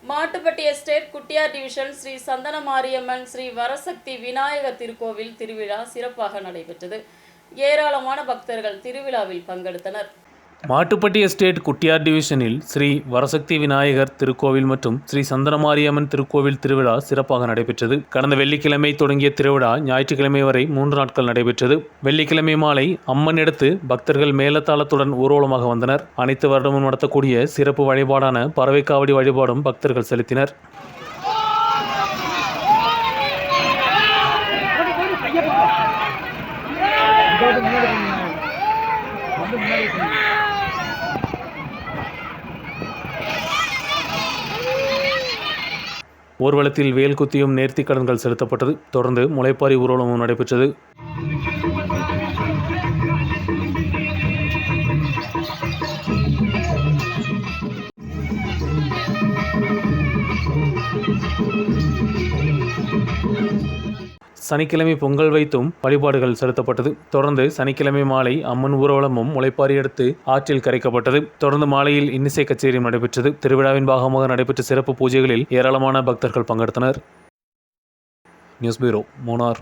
Mattupatti estate Kuttiyar division Sri சந்தன மாரியம்மன் ஸ்ரீ வரசக்தி விநாயகர் திருக்கோவில் திருவிழா சிறப்பாக நடைபெற்றது. ஏராளமான பக்தர்கள் திருவிழாவில் பங்கெடுத்தனர். மாட்டுப்பட்டி எஸ்டேட் குட்டியார் டிவிஷனில் ஸ்ரீ வரசக்தி விநாயகர் திருக்கோவில் மற்றும் ஸ்ரீ சந்தனமாரியம்மன் திருக்கோவில் திருவிழா சிறப்பாக நடைபெற்றது. கடந்த வெள்ளிக்கிழமை தொடங்கிய திருவிழா ஞாயிற்றுக்கிழமை வரை 3 நாட்கள் நடைபெற்றது. வெள்ளிக்கிழமை மாலை அம்மன் எடுத்து பக்தர்கள் மேலத்தாளத்துடன் ஊர்வலமாக வந்தனர். அனைத்து வருடமும் நடத்தக்கூடிய சிறப்பு வழிபாடான பறவைக்காவடி வழிபாடும் பக்தர்கள் செலுத்தினர். ஊர்வலத்தில் வேல் குத்தியும் நேர்த்தி கடன்கள் செலுத்தப்பட்டது. தொடர்ந்து முளைப்பாரி ஊர்வலமும் நடைபெற்றது. சனிக்கிழமை பொங்கல் வைத்தும் வழிபாடுகள் செலுத்தப்பட்டது. தொடர்ந்து சனிக்கிழமை மாலை அம்மன் ஊர்வலமும் முளைப்பாரி எடுத்து ஆற்றில் கரைக்கப்பட்டது. தொடர்ந்து மாலையில் இன்னிசை கச்சேரியும் நடைபெற்றது. திருவிழாவின் பாகமாக நடைபெற்ற சிறப்பு பூஜைகளில் ஏராளமான பக்தர்கள் பங்கெடுத்தனர். News bureau, Munnar.